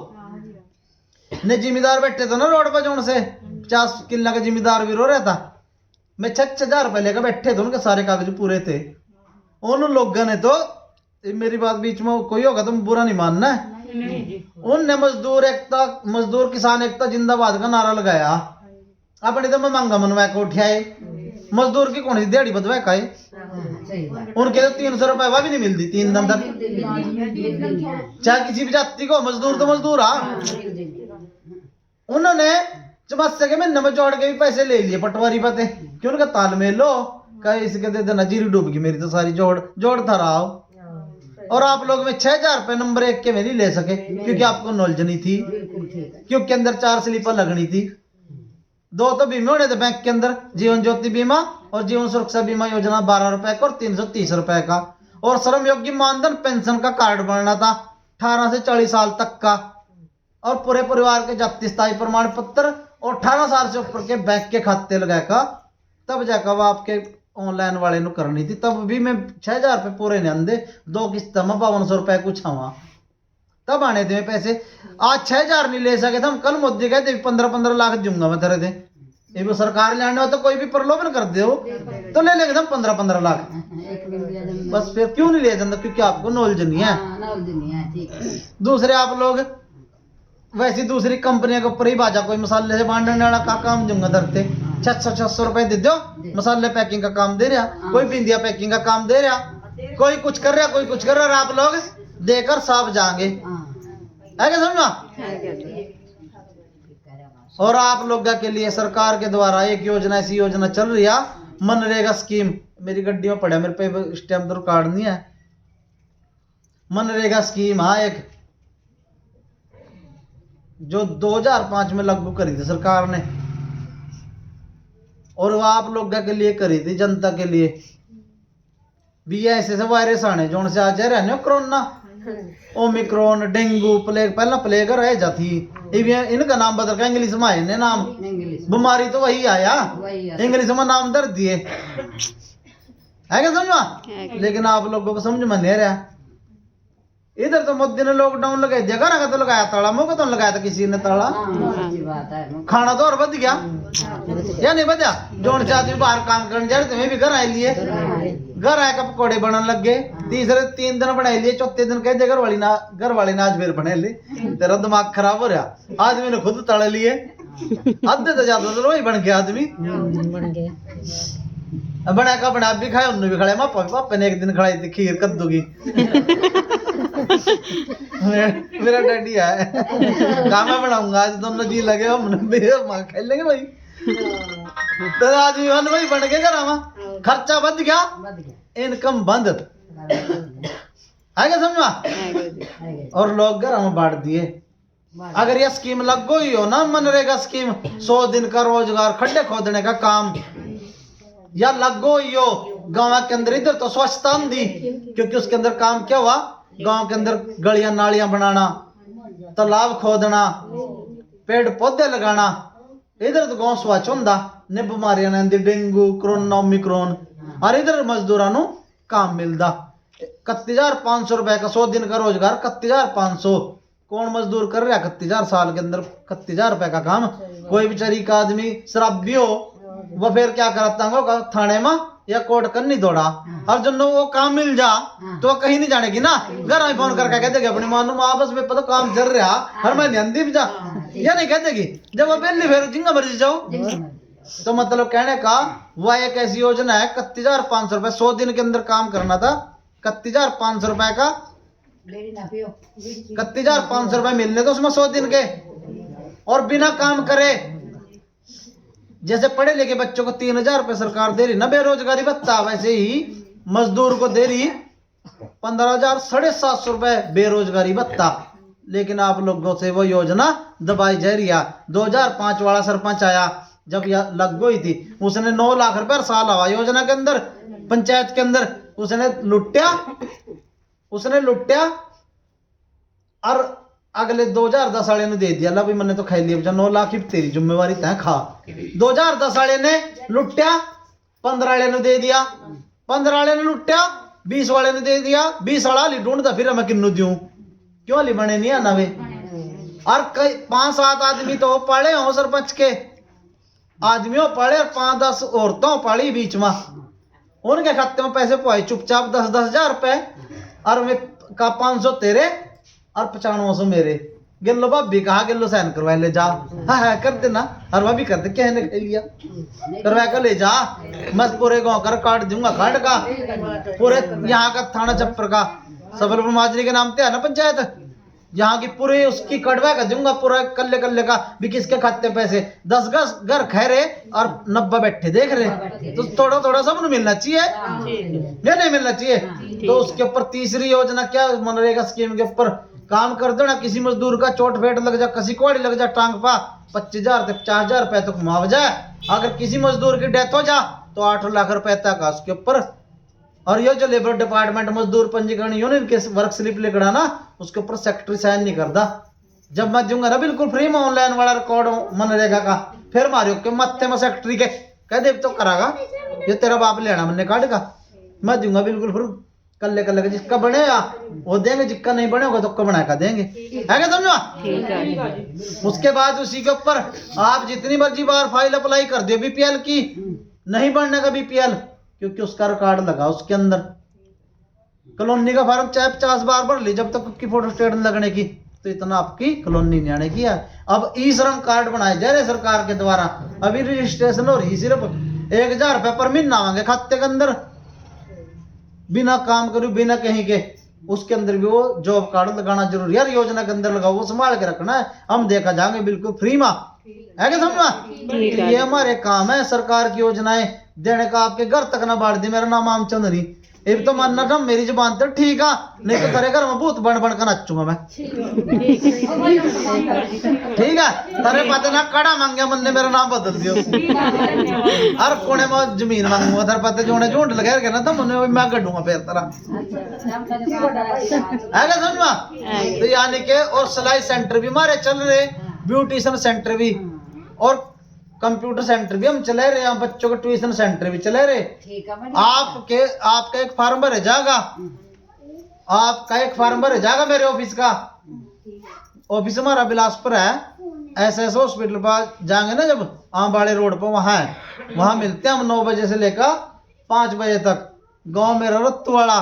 ने जिम्मेदार बैठे थे ना रोड पर जोन से 50 किला का जिम्मेदार भी रो रहा था मैं 6,000 रुपए लेकर बैठे थे उनके सारे कागज पूरे थे। उन लोगों ने तो मेरी बात बीच में कोई होगा तुम बुरा नहीं मानना उनने मजदूर किसान एकता जिंदाबाद का नारा लगाया अपने तो मैं मांगा मनवा के उठाए मजदूर की कौन सी दिहाड़ी बदवा का उनके तो 300 रुपए भी नहीं मिलती 3 दिन तक चाहे किसी भी जाति को मजदूर तो मजदूर उन्होंने चमत्से के महीने में जोड़ के भी पैसे ले लिए पटवारी पते क्यों उनका तालमेल लो कहीं इसके दे देना जीरी डूब गई मेरी तो सारी जोड़ था रहा और आप लोग में 6,000 रुपए नंबर 1 के में नहीं ले सके क्योंकि आपको नॉलेज नहीं थी क्योंकि अंदर 4 स्लीपर लगनी थी 2 तो बीमे होने थे बैंक के अंदर जीवन ज्योति बीमा और जीवन सुरक्षा बीमा योजना 12 रुपए का और 330 रुपए का और श्रम योग्य मानधन पेंशन का कार्ड बनना था 18 से 40 साल तक का और पूरे परिवार के जाति स्थायी प्रमाण पत्र और 18 साल से ऊपर के बैंक के खाते लगाएगा तब जाकर वो आपके ऑनलाइन वाले नु करनी थी तब भी मैं 6,000 रुपए पूरे नहीं आंदे 2 किस्त में 5,500 रुपए कुछ हवा तब आने थे पैसे आज 6,000 नहीं ले सके थे हम कल मोदी कहते 15-15 लाख दूंगा मैं तेरे थे ये वो सरकार लेने हो तो कोई भी प्रलोभन कर दे हो तो ले लेंगे हम 15-15 लाख बस फिर क्यों नहीं ले जाता क्योंकि आपको नॉलेज नहीं है। दूसरे आप लोग वैसी दूसरी कंपनियों के ऊपर ही बाजा कोई मसाले से बांटने वाला का काम दूंगा धरते 600 रुपए दे दो मसाले पैकिंग का काम दे रहा कोई बिंदिया पैकिंग का काम दे रहा कोई कुछ कर रहा कोई कुछ कर रहा आप लोग देकर साफ जाएंगे है क्या समझा। और आप लोग के लिए सरकार के द्वारा एक योजना ऐसी योजना चल रही है मनरेगा स्कीम मेरी गड्डी में पड़ा मेरे पे स्टैम्प तो कार्ड नहीं है मनरेगा स्कीम हाँ एक जो 2005 में लागू करी थी सरकार ने और वो आप लोग के लिए करी थी जनता के लिए भी ऐसे वायरस आने जो से आज रहने कोरोना ओमिक्रॉन डेंगू प्लेग पहला प्लेग रह जाती इनका नाम बदल का इंग्लिश में आए नाम बीमारी तो वही आया इंग्लिश में नाम दर्द दिए है क्या समझा लेकिन आप लोगों को समझ में नहीं रहा। इधर तो मोदी ने लॉकडाउन लगा दिया घर तो लगाया ताला मुंह को तो लगाया था किसी ने ताला खाना तो और बच गया या नहीं बचा जोन चाहती बाहर काम करने जा रहे तुम्हें भी घर आए लिए घर आए का पकौड़े बनने लग गए 3 दिन बनाए लिए चौथे दिन कहते घर वाली ने आज फिर बने ले तेरा दिमाग खराब हो रहा आदमी ने खुद तड़ लिए आधे तो ज्यादा तो वही बन गया आदमी बना का बना भी खाए उन्होंने भी खाए पापा ने एक दिन खड़ाई थी खीर कद्दू की मेरा डैडी है कहा मैं बनाऊंगा आज दोनों जी लगे हम खेलेंगे भाई तो आदमी वन भाई बन के करावा खर्चा बच गया इनकम बंद है क्या समझा और लोग घर हम बांट दिए। अगर ये स्कीम लग गई हो ना मनरेगा स्कीम 100 दिन का रोजगार खड्डे खोदने का काम या लग गई हो गांव के अंदर इधर तो स्वच्छता दी क्योंकि उसके अंदर काम क्या हुआ गांव के अंदर गलियां नालियां बनाना तालाब खोदना पेड़ पौधे लगाना इधर तो गांव स्वच्छ होंदा ने बीमारियां ने डेंगू कोरोना ओमिक्रॉन और इधर मजदूरां नु काम मिलदा 31,500 रुपए का 100 दिन का रोजगार 31,500 कौन मजदूर कर रहा 31,000 साल के अंदर 31,000 रुपए का काम। कोई बेचारी का आदमी शराबी हो वह फिर क्या करता होगा थाने में या कोर्ट करनी दौड़ा और जब वो काम मिल जा तो वो कहीं नहीं जानेगी ना घर में फोन करके कह देगी अपनी मां आपस में पता काम चल रहा हर महीने अंधी भी जा या नहीं कह देगी जब वो बिल्ली फिर जिंगा मर्जी जाओ। तो मतलब कहने का वह एक ऐसी योजना है 31,500 रुपए 100 दिन के अंदर काम करना था 31,500 रुपए का 31,500 रुपए मिलने तो उसमें 100 दिन के और बिना काम करे जैसे पढ़े लिखे बच्चों को 3,000 रुपए सरकार दे रही ना बेरोजगारी भत्ता वैसे ही मजदूर को दे रही 15,750 रुपए बेरोजगारी भत्ता। लेकिन आप लोगों से वो योजना दबाई जा रही है। 2005 वाला सरपंच आया जब यह लग गई थी उसने 9 लाख रुपए हर साल आवा योजना के अंदर पंचायत के अंदर उसने लुट्या और अगले 2010 वाले ने दे दिया ला भी मैंने तो खाई लिया 9 लाख ही तेरी जिम्मेवारी तय खा। 2010 वाले ने लुट्या 15 वाले ने दे दिया 15 वाले ने लुट्या 20 वाले ने दे दिया 20 वाला ली ढूंढता फिर मैं किन्नू दूं क्यों ली बने नहीं आना वे। और कई 5-7 आदमी तो पाले हो सरपंच के आदमियों पाले और 5-10 औरतों पाली बीच में उनके खाते में पैसे पाए चुपचाप 10-10 हजार रुपए और मैं का 500 तेरे और 9500 मेरे गिल्लो भाभी कहा गिल्लो साइन करवा ले जा हाँ कर देना और भाभी कर दे कहने के लिया करवा कर ले जा मैं पूरे गांव कर काट दूंगा काट का पूरे यहाँ का थाना चप्पर का सफलपुर माजरी के नाम पे है ना पंचायत यहाँ की पूरी उसकी कटवा कर दूंगा पूरा कल्ले का भी किसके खाते पैसे 10 घर खैरे और 90 बैठे देख रहे तो थोड़ा थोड़ा सब मिलना चाहिए या नहीं मिलना चाहिए। तो उसके ऊपर तीसरी योजना क्या मनरेगा स्कीम के ऊपर काम कर दो ना किसी मजदूर का चोट फेट लग जा किसी कोड़ी लग जा टांग पा 25,000 से 50,000 रुपए तक मुआवजा है। अगर किसी मजदूर की डेथ हो जा तो 8 लाख रुपए तक उसके ऊपर। और ये जो लेबर डिपार्टमेंट मजदूर पंजीकरण यूनियन के वर्क स्लिप लिखना ना उसके ऊपर सेक्रेटरी साइन नहीं करता। जब मैं दूंगा ना बिल्कुल फ्री में ऑनलाइन वाला रिकॉर्ड मनरेगा का फिर मारियो के मत्थे में सेक्रेटरी के कह दे तो करागा ये तेरा बाप लेना मैंने कार्ड का मैं दूंगा बिल्कुल फिर कल्ले जिसका बनेगा वो देंगे जिसका नहीं बनेगा तो उसको बना कर देंगे है क्या समझो। उसके बाद उसी के ऊपर आप जितनी मर्जी बार फाइल अप्लाई कर दियो बीपीएल की नहीं बनने का बीपीएल क्योंकि उसका रिकॉर्ड लगा उसके अंदर कॉलोनी का फॉर्म चाहे 50 बार भर ली जब तक उसकी फोटो स्टेट लगने की तो इतना आपकी कॉलोनी नहीं आने की है। अब ई श्रम कार्ड बनाए जा रहे सरकार के द्वारा अभी रजिस्ट्रेशन हो रही सिर्फ 1,000 रुपए पर महीना आवांगे खाते के अंदर बिना काम करू बिना कहीं के उसके अंदर भी वो जॉब कार्ड लगाना जरूरी है। योजना के अंदर लगाओ वो संभाल के रखना है हम देखा जाएंगे बिल्कुल फ्री में है क्या समझा। ये हमारे काम है सरकार की योजनाएं देने का आपके घर तक ना बांट दी। मेरा नाम आमचंद नहीं ये तो मानना था मेरी जुबान तो ठीक है नहीं तो तेरे घर में भूत बन कर नचूंगा मैं ठीक है तेरे पता ना कड़ा मांगे मन ने मेरा नाम बदल दियो हर कोने में जमीन मांगूंगा तेरे पता जो झूठ लगा के ना तो मुझे मैं गड्ढूंगा फिर तेरा है क्या समझा। तो यानी के और सिलाई सेंटर भी हमारे चल रहे ब्यूटिशियन सेंटर भी और कंप्यूटर सेंटर भी हम चले रहे हैं बच्चों के ट्यूशन सेंटर भी चले रहे। आपका एक फार्म भरे जाएगा मेरे ऑफिस का ऑफिस हमारा बिलासपुर है एसएस हॉस्पिटल पर जाएंगे ना जब आमबाड़े रोड पर वहां है वहां मिलते हैं हम 9 बजे से लेकर 5 बजे तक गांव में रत्तुवाड़ा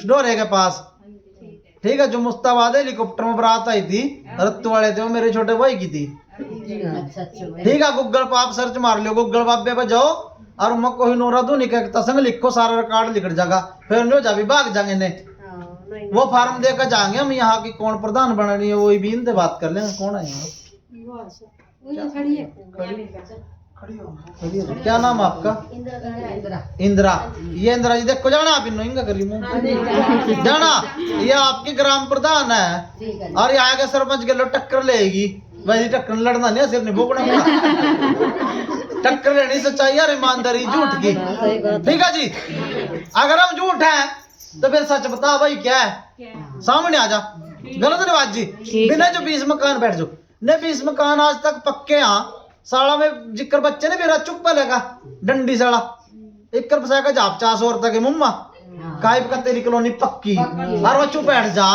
डोरे के पास ठीक है। जो मुस्ताबाद हेलीकॉप्टर में बारात आई थी रत्तुवाड़े थे वो मेरे छोटे भाई की थी ठीक है। गूगल पर आप सर्च मार लो गूगल बाबे पे जाओ और मैं कोई नोरा दो नहीं कहता संग लिखो सारा रिकॉर्ड लिख जाएगा फिर नो जा भी भाग जाएंगे ने वो फार्म देकर जाएंगे हम। यहाँ की कौन प्रधान बननी है वही भी इनसे बात कर लेंगे। कौन है यहाँ? क्या नाम आपका? इंदिरा। ये इंदिरा जी देखो जाना आप इन करी मुंह जाना। ये आपकी ग्राम प्रधान है और यहाँ के सरपंच के लोग टक्कर लेगी। वैसे टक्कर लड़ना नहीं, सिर्फ नहीं भोगना टक्कर लेनी सच्चाई और ईमानदारी झूठ की। ठीक है जी, अगर हम झूठ हैं तो फिर सच बता भाई क्या है, सामने आ जा। गलत नहीं बात जी। बिना जो 20 मकान बैठ जाओ ने 20 मकान आज तक पक्के। यहाँ साला में जिक्र बच्चे ने मेरा चुप लेगा डंडी साला 1 पैसा का जाप 400 और तक मुम्मा काइब का तेरी कॉलोनी पक्की और वो चुप बैठ जा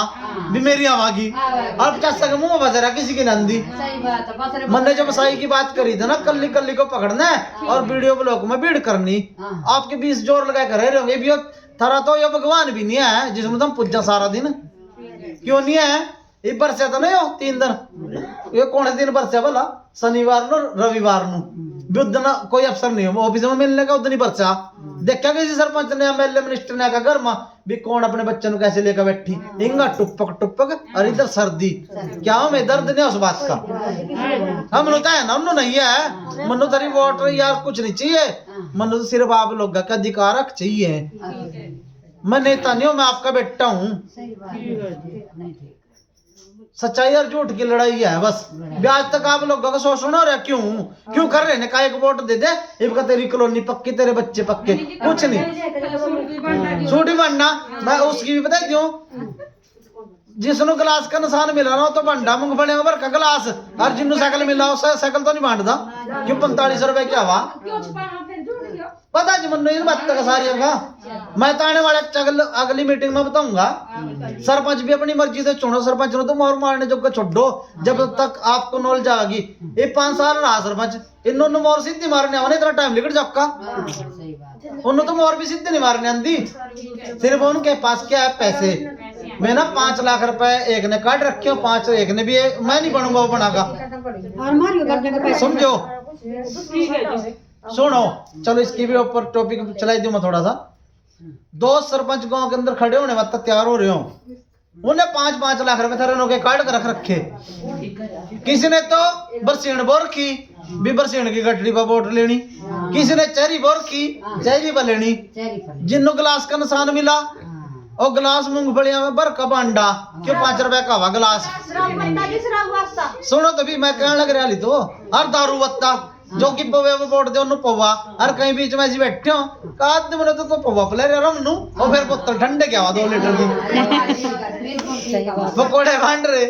भी मेरी आवागी और 50 का मुंह बज रहा किसी की नंदी। मैंने जब साई की बात करी थी ना, कल्ली कल्ली को पकड़ना है और वीडियो ब्लॉग में भीड़ करनी। आपके 20 जोर लगा कर रहे होंगे भी थारा तो ये भगवान भी नहीं है जिसमें तुम पूजा सारा दिन। क्यों नहीं है? ये बरसा तो नहीं हो 3 दिन। ये कौन से दिन बरसा भला? शनिवार नो रविवार नो बुद्ध ना कोई अफसर नहीं हो ऑफिस में मिलने का उधर नहीं बरसा। देखा किसी सरपंच ने एमएलए मिनिस्टर ने घर में भी कौन अपने बच्चे को कैसे लेकर बैठी इंगा टुपक टुपक और इधर सर्दी। क्या हमें दर्द नहीं उस बात का? हम लोग है ना, हम नहीं है मनु तेरी वोट यार कुछ नहीं चाहिए। मनु तो सिर्फ आप लोग का अधिकार चाहिए। मैं नेता नहीं हूँ, मैं आपका बेटा हूँ। सच्चाई और झूठ की लड़ाई है बस। ब्याज तक आप लोगों का शोषण हो रहा है। क्यों कर रहे हैं? का एक वोट दे दे इनका तेरी कॉलोनी पक्की तेरे बच्चे पक्के कुछ नहीं। छोटी बनना मैं उसकी भी बताई दूं। जिसनु गिलास का निशान मिला ना तो बंडा मूंगफली भर का गिलास और जिन्नु साइकिल मिला साइकिल तो नहीं बांटता। क्यों 45 रुपए क्या हुआ पता जी मनु इन बात का सारी का। मैं तो आने वाले अगली मीटिंग में बताऊंगा। सरपंच भी अपनी मर्जी से चुनो। सरपंच तो मोर मारने जब छोड़ो जब तक आपको नॉलेज आएगी। ये 5 साल रहा सरपंच, इन्होंने मोर सीधी मारने आने इतना टाइम लिखट जाओगा। उन्होंने तो मोर भी सीधे नहीं मारने आंदी। सिर्फ उनके पास क्या है पैसे। मैं ना 5 लाख रुपए एक ने काट रखे हो, 5 एक ने भी मैं नहीं बनूंगा वो बनागा। समझो सुनो चलो इसकी भी ऊपर टॉपिक चलाई दूं मैं थोड़ा सा। 2 सरपंच गांव के अंदर खड़े होने वाला तैयार हो रहे हो। उन्हें 5-5 लाख रुपए थरों के काट कर रख रखे। किसी ने तो बरसीन बोर की भी बरसीन की गठड़ी पर वोट लेनी, किसी ने चेरी बोर की चेरी पर लेनी। जिन्नो गिलास का निशान मिला और गिलास मूंगफलियां में भर का बांडा। क्यों 5 रुपए का हुआ गिलास? सुनो तभी मैं कहने लग रहा तो और दारू बत्ता जो कि पवे में वोट दे उन्हें पवा और कहीं बीच में ऐसी बैठे हो काद मैंने तो पवा प्ले रहा हूं और फिर बोतल ठंडे क्या हुआ 2 लीटर की पकोड़े बांट रहे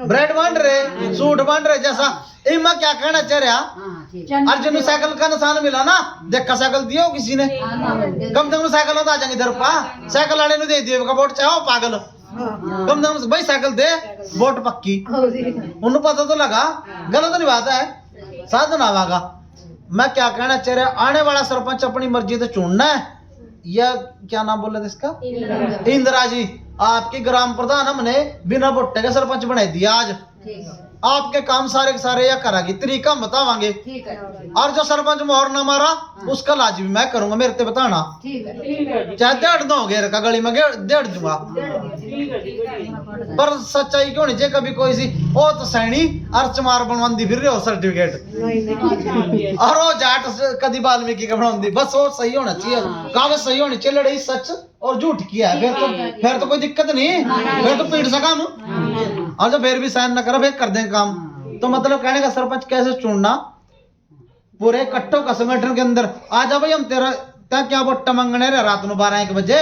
ब्रेड बांट रहे सूट बांट रहे जैसा। इमा क्या कहना चाह रहा अर्जुन साइकिल का निशान मिला ना देखा साइकिल दिया हो किसी ने कम से कम साइकिल आ जाएंगे इधर पा साइकिल वाले ने दे दिए वोट चाहो पागल कम से कम भाई साइकिल दे वोट पक्की। उन्हें पता तो लगा गलत नहीं बात है साधन आवागा। मैं क्या कहना चाह रहा आने वाला सरपंच अपनी मर्जी से चुनना है। या क्या नाम बोल रहे थे इसका? इंदिरा जी आपकी ग्राम प्रधान हमने बिना वोटे के सरपंच बना दिया। आज आपके काम सारे के सारे या करागी तरीका हम बतावांगे। और जो सरपंच मोहर ना मारा उसका लाज भी मैं करूंगा मेरे ते बताना। चाहे 1.5 दोगे का गली में 1.5 दूंगा। पर सच्चाई क्यों नहीं चाहिए कभी कोई सी ओ तो सैनी और चमार बनवांदी फिर रहे हो सर्टिफिकेट और वो जाट कदी वाल्मीकि का बनवांदी बस वो सही होना चाहिए। कागज सही होनी चाहिए। लड़ाई सच और झूठ किया है फिर तो कोई दिक्कत नहीं। फिर तो पीट सका और जब फिर भी साइन ना करो फिर कर देंगे काम। तो मतलब कहने का सरपंच कैसे चुनना पूरे कट्टों का संगठन के अंदर आ जा भाई हम तेरा क्या वोटा मांगने रहे रात में 12-1 बजे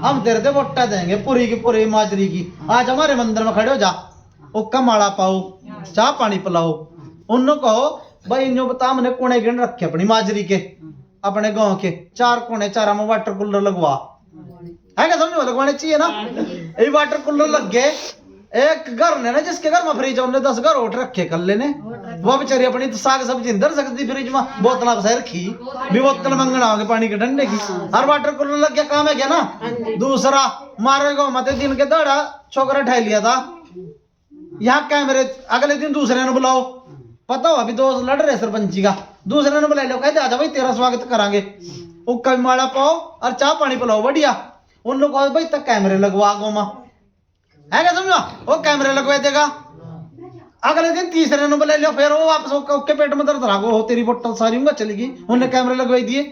हम तेरे से वोटा देंगे पूरी की पूरी माजरी की। आज हमारे मंदिर में खड़े हो जा उक्का माड़ा पाओ चाह पानी पिलाओ। उन्होंने कहो भाई इन बता हमने कोने गिन रखे अपनी माजरी के अपने गांव के 4 कोने 4 में वाटर कूलर लगवा है क्या समझो लगवाने चाहिए ना। ये वाटर कूलर लग गए एक घर ने ना जिसके घर में फ्रिज हमने 10 घर उठ रखे कर लेने वो बेचारी अपनी तो साग सब्जी अंदर सकती फ्रिज में बोतल बसा रखी भी बोतल मंगना होगे पानी के ठंडे की। हर वाटर कूलर लग गया काम है क्या ना। दूसरा मारे गो मत दिन के दौड़ा छोकरा ठह लिया था यहाँ कैमरे अगले दिन दूसरे ने बुलाओ पता हो अभी 2 लड़ रहे सरपंची का दूसरे ने बुला लो कहते आजा भाई तेरा स्वागत करांगे उक्का भी माड़ा पाओ और चाह पानी पिलाओ बढ़िया। उन लोग भाई तक कैमरे लगवा गो माँ है क्या समझो वो कैमरे लगवा देगा अगले दिन तीसरे नंबर ले लियो फिर वो वापस उसके पेट में दर्द रहा हो तेरी बोतल सारी उनका चलेगी उनने कैमरे लगवाई दिए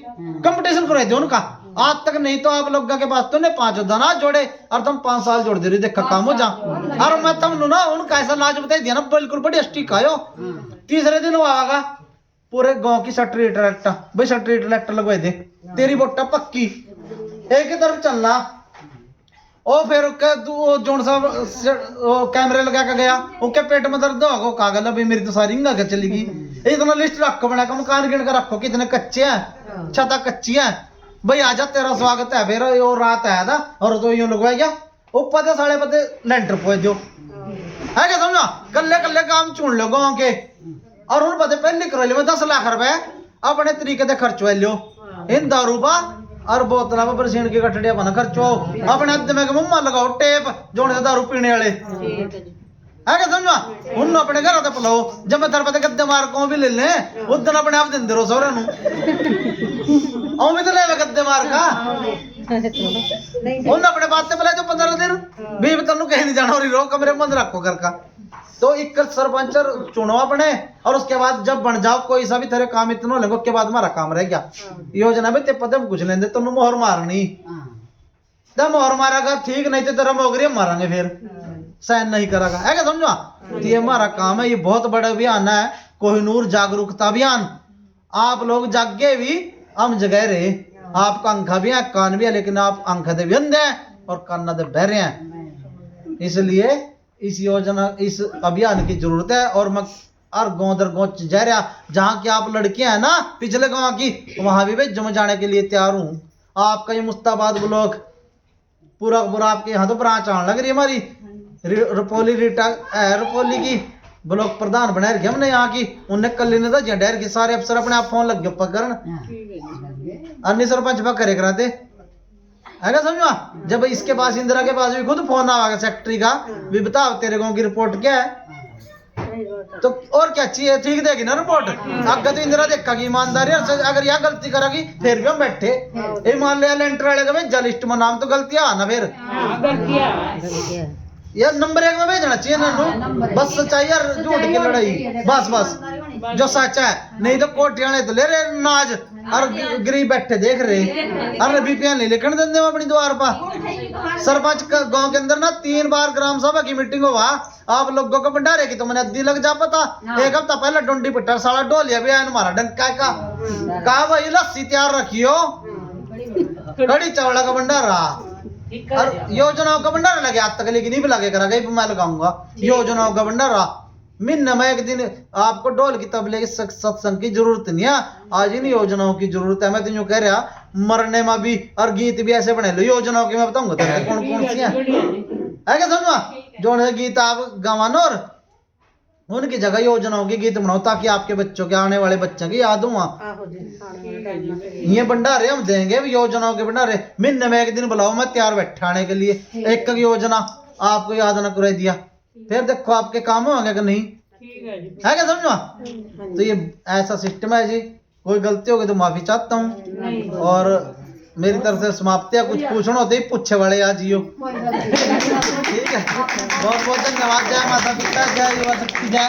कंपटीशन करवाई दिया उनका आज तक नहीं तो आप लोग के पास तो ने 5 दाना जोड़े और तुम 5 साल जोड़ दे रही देखा काम हो जा और मैं तुम लो ना उनका ऐसा लाज बताई दिया ना बिल्कुल बड़ी स्टिक आयो तीसरे दिन वो आगा पूरे गांव की सटरी ट्रैक्टर भाई सटरी ट्रैक्टर लगवाई दे तेरी बोटा पक्की एक ही तरफ चलना ओ फिर वो जोन सा कैमरे लगा के गया ओके पेट में दर्द होगा कागल अभी मेरी तो सारी इंगा के चलेगी इतना लिस्ट रखो बना के मकान गिन कर रखो कितने कच्चे हैं छता कच्ची है भाई आजा तेरा स्वागत है फिर वो रात आया था और तो यूं लगवाया गया ऊपर से साढ़े पते लेंटर पोए दो है क्या समझा कल्ले कल्ले काम चुन लो गाँव के और उन पते पहले करा लियो 10 लाख रुपए अपने तरीके से खर्च लियो इन दारू पा और बोतल पर सीण की कटड़िया बना खर्चो अपने हद में मुम्मा लगाओ टेप जोड़े से दारू पीने वाले है क्या समझा उन अपने घर आते पलाओ जब मैं तरपते गद्दे मार को भी ले ले उस दिन अपने आप दिन दे रो सोरे भी तो ले गद्दे मार का उन अपने बात से पहले जो 15 दिन भी तनु कहीं नहीं जाना और रो कमरे बंद रखो घर का तो एक सरपंच चुनो अपने और उसके बाद जब बन जाओ कोई सा भी तेरे काम इतना लगो उसके बाद हमारा काम रह गया योजना में ते पते कुछ लेंदे तो मोहर मारनी जब मोहर मारेगा ठीक नहीं तो तेरा मोगरी मारेंगे फिर सहन नहीं करेगा है क्या समझो तो ये हमारा काम है ये बहुत बड़ा अभियान है कोहिनूर जागरूकता अभियान आप लोग जागे भी हम जगह रहे आपका अंखा भी है कान भी है लेकिन आप अंख दे भी अंधे हैं और कान दे बहरे हैं इसलिए इस योजना इस अभियान की जरूरत है और मैं और गाँव दर गाँव जा रहा जहाँ की आप लड़कियां हैं ना पिछले गाँव की वहां भी जम जाने के लिए तैयार हूँ आपका ये मुस्ताबाद ब्लॉक पूरा पूरा आपके यहाँ तो ब्रांच आने लग रही है हमारी रुपोली की ब्लॉक प्रधान बना रखी हमने यहाँ की उन्हें कल ने तो डेर के सारे अफसर अपने आप फोन लग गए पकड़न अन्य सरपंच पर करे कराते है क्या समझो जब इसके पास इंदिरा के पास भी खुद फोन आएगा सेक्रेटरी का भी बताओ तेरे गाँव की रिपोर्ट क्या है तो और क्या चाहिए ठीक देगी ना रिपोर्ट आगे तो इंदिरा देखा ईमानदारी अगर यह गलती करेगी फिर भी हम बैठे ये मान लिया लेंटर वाले का भेजा लिस्ट में नाम तो गलतियां आना फिर यार नंबर 1 में भेजना चाहिए ना बस सच्चाई और झूठ की लड़ाई बस बस जो सच है नहीं तो कोटियाने तो ले रहे नाज और गरीब बैठे देख रहे अरे बीपीएल नहीं लिखने देंगे अपनी द्वार पर सरपंच गांव के अंदर ना 3 बार ग्राम सभा की मीटिंग हुआ आप लोगों को भंडारे की तो मैंने अद्दी लग जा पता एक हफ्ता पहले डोंडी पिट्टा साला डोलिया भी आया हमारा डंका का कहा भाई लस्सी तैयार रखियो कड़ी चावला का भंडारा और योजनाओं का भंडारा लगे आज तक लेकिन नहीं भी लगे करा मैं लगाऊंगा योजनाओं का भंडारा मिन्न में एक दिन आपको ढोल की तबले की सत्संग की जरूरत नहीं है आज इन योजनाओं की जरूरत है मैं तो यूं कह रहा मरने में भी और गीत भी ऐसे बने लो योजनाओं की मैं बताऊंगा तेरे कौन कौन सी है क्या समझो जो गीत आप गवानो और उनकी जगह योजनाओं के गीत बनाओ ताकि आपके बच्चों के आने वाले बच्चों की याद हुआ ये भंडारे हम देंगे योजनाओं के भंडारे महीने में एक दिन बुलाओ मैं तैयार बैठाने के लिए एक योजना आपको याद न कर दिया फिर देखो आपके काम होंगे कि नहीं है क्या समझो तो ये ऐसा सिस्टम है जी कोई गलती होगी तो माफी चाहता हूँ और मेरी तरफ से समाप्ति है कुछ पूछना होते ही पूछे वाले आज जियो ठीक है बहुत बहुत धन्यवाद जय माता पिता जय युवा शक्ति जय